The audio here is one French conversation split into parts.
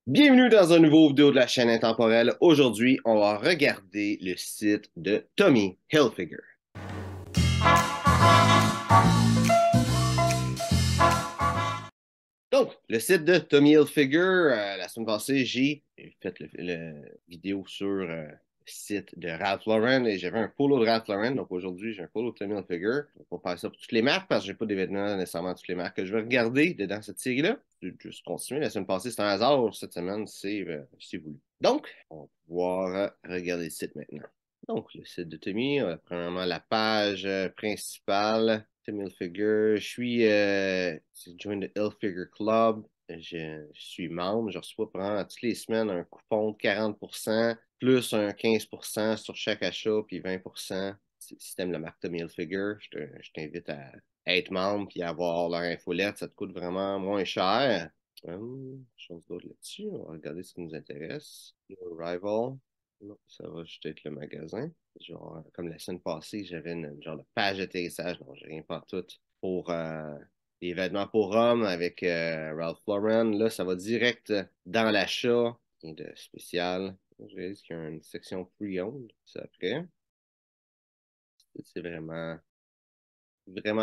Bienvenue dans un nouveau vidéo de la chaîne Intemporelle. Aujourd'hui, on va regarder le site de Tommy Hilfiger. Donc, le site de Tommy Hilfiger, la semaine passée, j'ai fait le vidéo sur le site de Ralph Lauren et j'avais un polo de Ralph Lauren. Donc aujourd'hui, j'ai un polo de Tommy Hilfiger. On va faire ça pour toutes les marques parce que j'ai pas des vêtements nécessairement toutes les marques que je vais regarder dans cette série-là. Je vais juste continuer. La semaine passée, c'était un hasard. Cette semaine, c'est voulu. Donc, on va pouvoir regarder le site maintenant. Donc, le site de Tommy, premièrement, la page principale, Tommy Hilfiger. Je suis c'est Join the Hilfiger Club. Je suis membre. Je reçois pendant toutes les semaines un coupon de 40% plus un 15% sur chaque achat, puis 20% si tu aimes la marque Tommy Hilfiger. Je t'invite à être membre puis à avoir leur infolette. Ça te coûte vraiment moins cher. Chose d'autre là-dessus. On va regarder ce qui nous intéresse. Le Arrival. Non, ça va juste être le magasin. Genre, comme la semaine passée, j'avais une genre de page d'atterrissage. Non, j'ai rien pas tout pour les vêtements pour hommes avec Ralph Lauren. Là, ça va direct dans l'achat. Rien de spécial. Je réalise qu'il y a une section pre-owned, ça après. C'est vraiment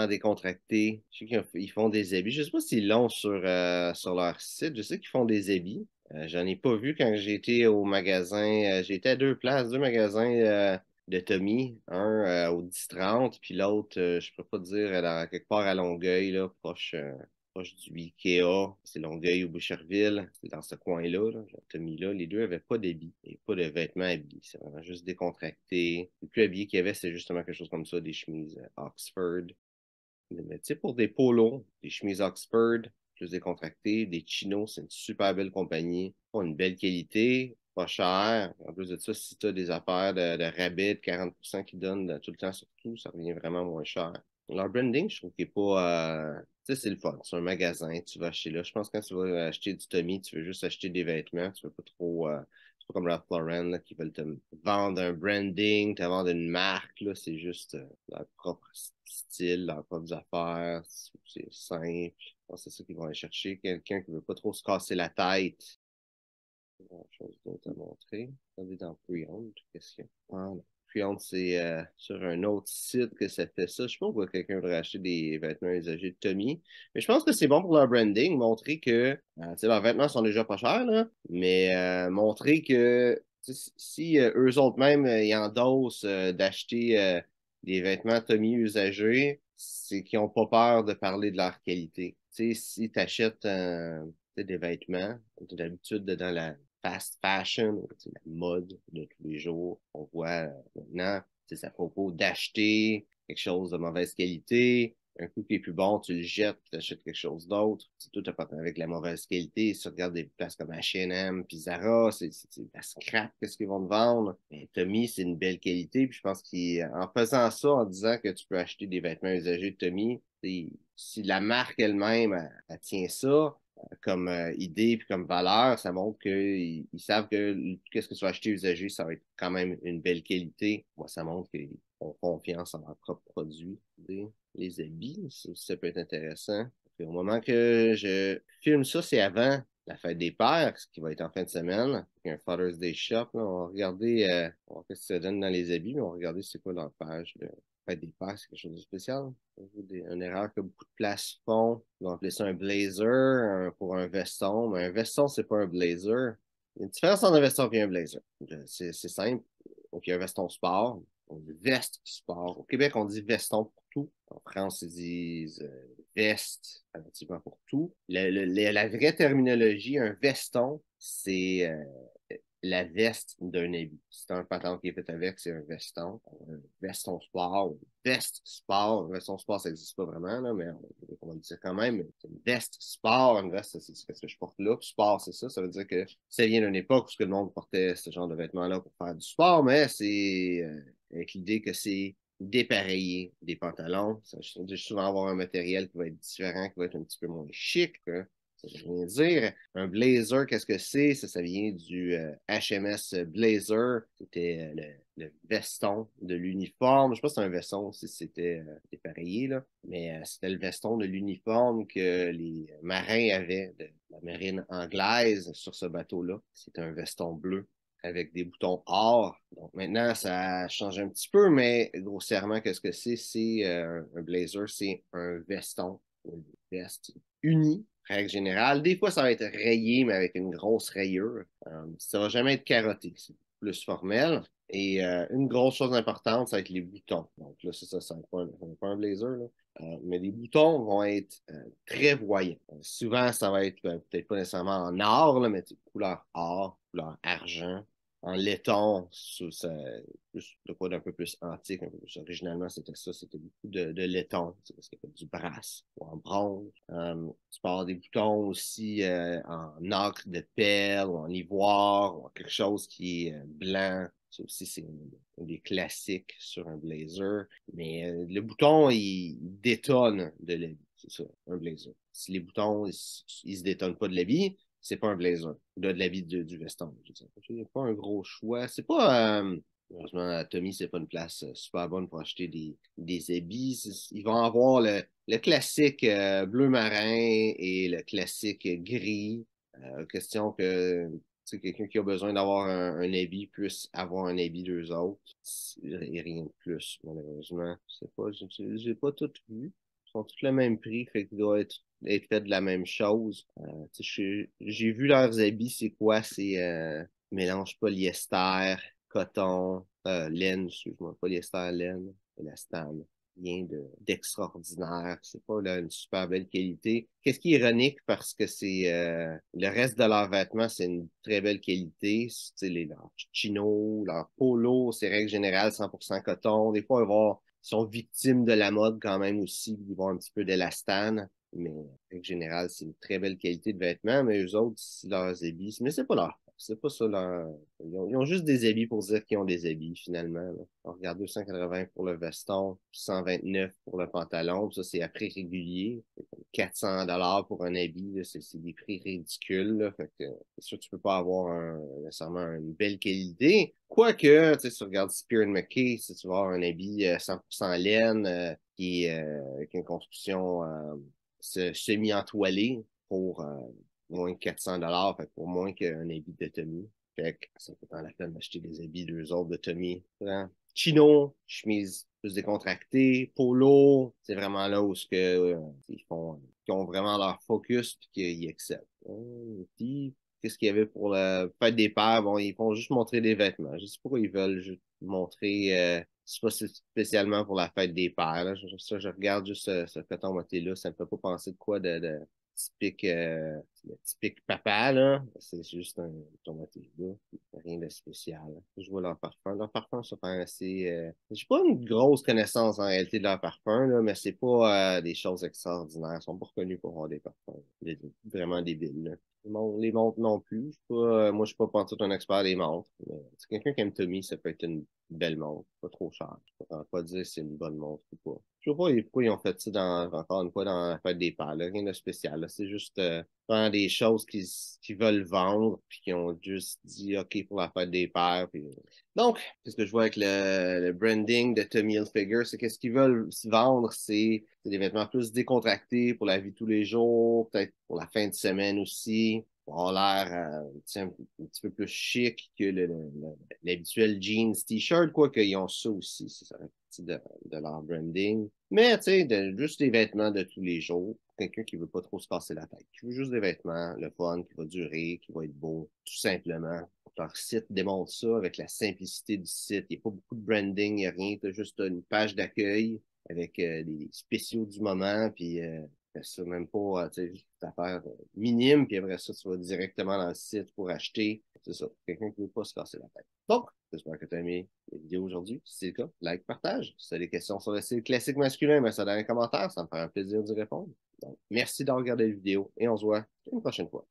décontracté. Je sais qu'ils font des habits. Je ne sais pas s'ils l'ont sur leur site. Je sais qu'ils font des habits. J'en ai pas vu quand j'ai été au magasin. J'ai été à deux places, deux magasins de Tommy. Un au 10-30, puis l'autre, je ne peux pas dire, quelque part à Longueuil, là, proche du Ikea. C'est Longueuil ou Boucherville. C'est dans ce coin-là, là, Tommy-là. Les deux n'avaient pas d'habits et pas de vêtements habillés. C'est vraiment juste décontracté. Le plus habillé qu'il y avait, c'était justement quelque chose comme ça, des chemises Oxford. Mais tu sais, pour des polos, des chemises Oxford, plus décontractées, des chinos, c'est une super belle compagnie. Ont une belle qualité, pas cher. En plus de ça, si tu as des affaires de rabais de 40% qui donnent tout le temps sur tout, ça revient vraiment moins cher. Leur branding, je trouve qu'il n'est pas. Tu sais, c'est le fun. C'est un magasin, tu vas acheter là. Je pense que quand tu vas acheter du Tommy, tu veux juste acheter des vêtements, tu veux pas trop. C'est pas comme Ralph Lauren là, qui veulent te vendre un branding, te vendre une marque. Là, c'est juste leur propre style, leurs propres affaires. C'est simple. Je pense que c'est ça qu'ils vont aller chercher. Quelqu'un qui veut pas trop se casser la tête. Grand chose d'autre à montrer. Regardez dans Pre-Owned, qu'est-ce qu'il y a? Ah, non. Pre-Owned, c'est sur un autre site que ça fait ça. Je sais pas pourquoi quelqu'un voudrait acheter des vêtements usagés de Tommy, mais je pense que c'est bon pour leur branding, montrer que tu sais, leurs vêtements sont déjà pas chers, là, mais montrer que tu sais, si eux autres même ils endossent d'acheter des vêtements Tommy usagés, c'est qu'ils n'ont pas peur de parler de leur qualité. Tu sais, si tu achètes des vêtements, d'habitude dans la fast fashion, la mode de tous les jours. On voit maintenant, c'est à propos d'acheter quelque chose de mauvaise qualité. Un coup qui est plus bon, tu le jettes, tu achètes quelque chose d'autre. C'est tout à part avec la mauvaise qualité. Si tu regardes des places comme H&M, puis Zara, c'est la scrap, qu'est-ce qu'ils vont te vendre. Mais Tommy, c'est une belle qualité. Puis je pense qu'en faisant ça, en disant que tu peux acheter des vêtements usagés de Tommy, si la marque elle-même, elle tient ça, comme idée puis comme valeur, ça montre qu'ils savent que qu'est-ce que tu vas acheter usagé, ça va être quand même une belle qualité. Moi, ça montre qu'ils ont confiance en leurs propres produits. Les habits, ça peut être intéressant. Puis au moment que je filme ça, c'est avant la fête des pères, ce qui va être en fin de semaine. Il y a un Father's Day Shop. Là. On va regarder on va voir ce que ça donne dans les habits, mais on va regarder c'est quoi leur page de fête des pères, c'est quelque chose de spécial. Une erreur que beaucoup de places font. Ils vont appeler ça un blazer pour un veston. Mais un veston, c'est pas un blazer. Il y a une différence entre un veston et un blazer. C'est simple. Donc, il y a un veston sport. On dit veste sport. Au Québec, on dit veston pour tout. En France, ils disent veste relativement pour tout. La vraie terminologie, un veston, c'est la veste d'un habit. C'est un pantalon qui est fait avec, c'est un veston. Un veston sport, veste sport. Un veston sport, ça n'existe pas vraiment, là, mais on va le dire quand même. C'est une veste sport, une veste, c'est ce que je porte là. Puis sport, c'est ça. Ça veut dire que ça vient d'une époque où le monde portait ce genre de vêtements-là pour faire du sport, mais c'est avec l'idée que c'est dépareiller des pantalons. Ça veut souvent avoir un matériel qui va être différent, qui va être un petit peu moins chic. Hein. Ça veut rien dire. Un blazer, qu'est-ce que c'est? Ça vient du HMS Blazer. C'était le veston de l'uniforme. Je sais pas si c'est un veston, si c'était pareil, là. Mais c'était le veston de l'uniforme que les marins avaient de la marine anglaise sur ce bateau-là. C'était un veston bleu avec des boutons or. Donc maintenant, ça change un petit peu, mais grossièrement, qu'est-ce que c'est? C'est un blazer, c'est un veston, une veste unie, règle générale. Des fois, ça va être rayé, mais avec une grosse rayure. Ça va jamais être carotté, c'est plus formel. Et une grosse chose importante, ça va être les boutons. Donc là, c'est ça, ça va pas un blazer, là. Mais les boutons vont être très voyants. Souvent, ça va être peut-être pas nécessairement en or, là, mais couleur or, couleur argent, en laiton, plus, de quoi d'un peu plus antique, un peu plus originalement, c'était ça, c'était beaucoup de laiton, parce qu'il y avait du brass ou en bronze. Tu peux avoir des boutons aussi en ocre de perle ou en ivoire ou en quelque chose qui est blanc. Ça aussi, c'est un des classiques sur un blazer. Mais le bouton, il détonne de l'habit. C'est ça, un blazer. Si les boutons, ils se détonnent pas de l'habit, c'est pas un blazer. De l'habit du veston. Il n'y a pas un gros choix. C'est pas. Heureusement, Tommy, c'est pas une place super bonne pour acheter des habits. Ils vont avoir le classique bleu marin et le classique gris. Question que quelqu'un qui a besoin d'avoir un habit puisse avoir un habit d'eux autres. Et rien de plus, malheureusement. Je sais pas, j'ai pas tout vu. Ils sont tous le même prix, fait qu'ils doivent être faits de la même chose. J'ai vu leurs habits, c'est quoi? C'est mélange polyester, coton, laine, excuse-moi, polyester, laine, élastane. Rien d'extraordinaire. C'est pas là, une super belle qualité. Qu'est-ce qui est ironique parce que c'est le reste de leurs vêtements, c'est une très belle qualité. C'est leurs chinos, leurs polos, c'est règle générale 100% coton. Des fois, ils sont victimes de la mode quand même aussi. Ils vont un petit peu d'élastane. Mais en règle générale, c'est une très belle qualité de vêtements. Mais eux autres, c'est leurs habits. Mais c'est pas leur. C'est pas ça leur. Ils ont juste des habits pour dire qu'ils ont des habits, finalement. Là. On regarde 280 pour le veston, 129 pour le pantalon. Ça, c'est à prix régulier. 400 $ pour un habit, c'est des prix ridicules. Là. Fait que, c'est sûr que tu peux pas avoir nécessairement une belle qualité. Quoique, tu sais, si tu regardes Spear McKay, si tu vas avoir un habit 100% laine qui est avec une construction semi-entoilée pour moins de 400 $, fait pour moins qu'un habit de Tommy. Fait que ça peut en la peine d'acheter des habits d'eux autres de Tommy. Hein? Chino, chemise plus décontractée, polo, c'est vraiment là où ils ont vraiment leur focus puis qu'ils excellent. Puis, qu'est-ce qu'il y avait pour la fête des pères? Bon, ils font juste montrer des vêtements. Je sais pas pourquoi ils veulent juste montrer, c'est pas spécialement pour la fête des pères. Là. Je regarde juste ce coton là, ça me fait pas penser de quoi de typique, le typique papa, là. C'est juste un tomatillo, rien de spécial. Je vois leur parfum. Leur parfum, ça fait assez. J'ai pas une grosse connaissance en réalité de leur parfum, là, mais c'est pas des choses extraordinaires. Ils sont pas reconnus pour avoir des parfums. Vraiment débiles, là. Les montres non plus. Moi, je suis pas pantoute un expert des montres. C'est quelqu'un qui aime Tommy, ça peut être une belle montre, pas trop cher. Je peux pas dire si c'est une bonne montre ou pas. Je sais pas pourquoi ils ont fait ça encore une fois dans la fête des pères, là. Rien de spécial. Là. C'est juste vraiment des choses qu'ils veulent vendre, puis qu'ils ont juste dit OK pour la fête des pères. Puis... Donc, qu'est-ce que je vois avec le branding de Tommy Hilfiger, c'est qu'est-ce qu'ils veulent se vendre, c'est des vêtements plus décontractés pour la vie de tous les jours, peut-être pour la fin de semaine aussi, pour avoir l'air un petit peu plus chic que l'habituel jeans t-shirt, quoi qu'ils ont ça aussi, ça fait partie de leur branding. Mais tu sais, juste des vêtements de tous les jours, quelqu'un qui veut pas trop se casser la tête, qui veut juste des vêtements, le fun, qui va durer, qui va être beau, tout simplement. Leur site démontre ça avec la simplicité du site. Il n'y a pas beaucoup de branding, il n'y a rien. Tu as juste une page d'accueil avec des spéciaux du moment, puis ça, même pas, tu sais, juste une affaire minime, puis après ça, tu vas directement dans le site pour acheter. C'est ça, quelqu'un qui ne veut pas se casser la tête. Donc, j'espère que tu as aimé la vidéo aujourd'hui. Si c'est le cas, like, partage. Si tu as des questions sur le style classique masculin, mets ça dans les commentaires, ça me fera un plaisir d'y répondre. Donc, merci d'avoir regardé la vidéo et on se voit une prochaine fois.